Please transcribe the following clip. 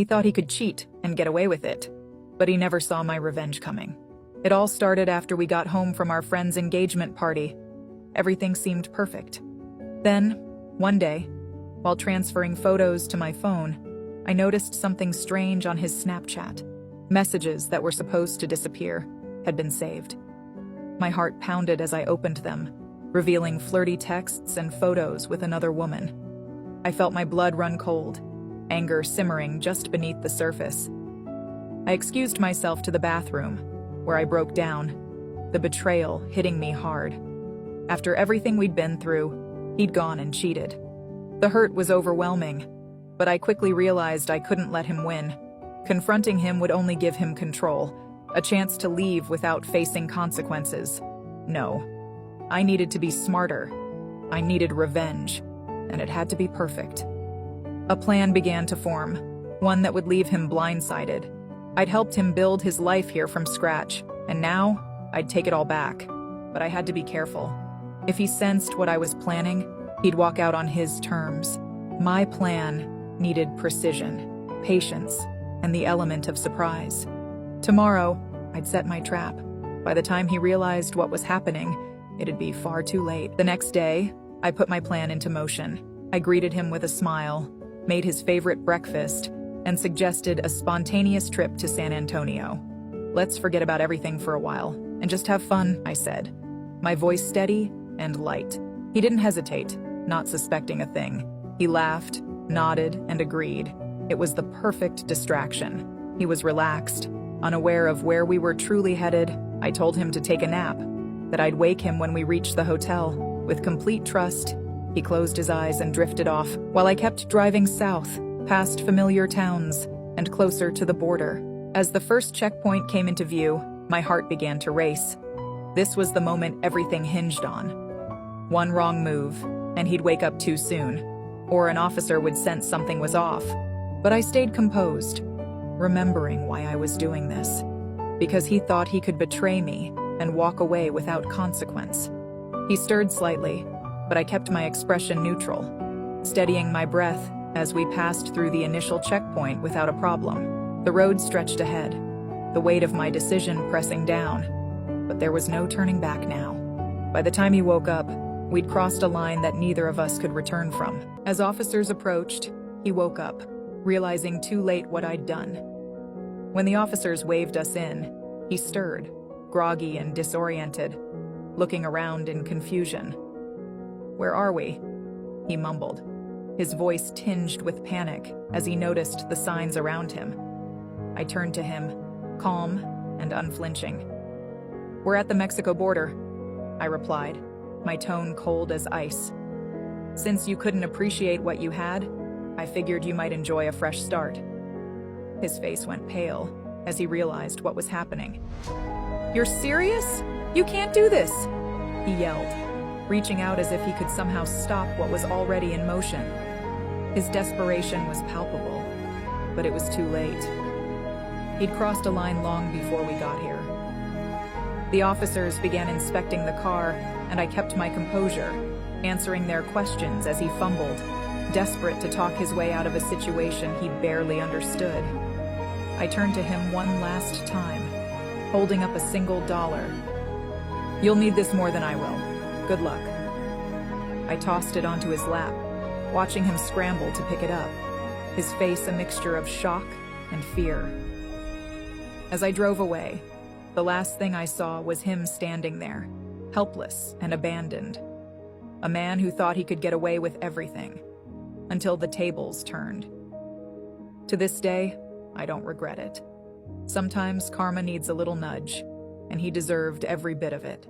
He thought he could cheat and get away with it, but he never saw my revenge coming. It all started after we got home from our friend's engagement party. Everything seemed perfect. Then, one day, while transferring photos to my phone, I noticed something strange on his Snapchat. Messages that were supposed to disappear had been saved. My heart pounded as I opened them, revealing flirty texts and photos with another woman. I felt my blood run cold, anger simmering just beneath the surface. I excused myself to the bathroom, where I broke down, the betrayal hitting me hard. After everything we'd been through, he'd gone and cheated. The hurt was overwhelming, but I quickly realized I couldn't let him win. Confronting him would only give him control, a chance to leave without facing consequences. No, I needed to be smarter. I needed revenge, and it had to be perfect. A plan began to form, one that would leave him blindsided. I'd helped him build his life here from scratch, and now I'd take it all back. But I had to be careful. If he sensed what I was planning, he'd walk out on his terms. My plan needed precision, patience, and the element of surprise. Tomorrow, I'd set my trap. By the time he realized what was happening, it'd be far too late. The next day, I put my plan into motion. I greeted him with a smile, made his favorite breakfast, and suggested a spontaneous trip to San Antonio. "Let's forget about everything for a while, and just have fun," I said, my voice steady and light. He didn't hesitate, not suspecting a thing. He laughed, nodded, and agreed. It was the perfect distraction. He was relaxed, unaware of where we were truly headed. I told him to take a nap, that I'd wake him when we reached the hotel. With complete trust, he closed his eyes and drifted off, while I kept driving south, past familiar towns, and closer to the border. As the first checkpoint came into view, my heart began to race. This was the moment everything hinged on. One wrong move, and he'd wake up too soon, or an officer would sense something was off. But I stayed composed, remembering why I was doing this. Because he thought he could betray me and walk away without consequence. He stirred slightly, but I kept my expression neutral, steadying my breath as we passed through the initial checkpoint without a problem. The road stretched ahead, the weight of my decision pressing down, but there was no turning back now. By the time he woke up, we'd crossed a line that neither of us could return from. As officers approached, he woke up, realizing too late what I'd done. When the officers waved us in, he stirred, groggy and disoriented, looking around in confusion. "Where are we?" he mumbled, his voice tinged with panic as he noticed the signs around him. I turned to him, calm and unflinching. "We're at the Mexico border," I replied, my tone cold as ice. "Since you couldn't appreciate what you had, I figured you might enjoy a fresh start." His face went pale as he realized what was happening. "You're serious? You can't do this!" he yelled, reaching out as if he could somehow stop what was already in motion. His desperation was palpable, but it was too late. He'd crossed a line long before we got here. The officers began inspecting the car, and I kept my composure, answering their questions as he fumbled, desperate to talk his way out of a situation he barely understood. I turned to him one last time, holding up a $1. "You'll need this more than I will. Good luck." I tossed it onto his lap, watching him scramble to pick it up, his face a mixture of shock and fear. As I drove away, the last thing I saw was him standing there, helpless and abandoned. A man who thought he could get away with everything, until the tables turned. To this day, I don't regret it. Sometimes karma needs a little nudge, and he deserved every bit of it.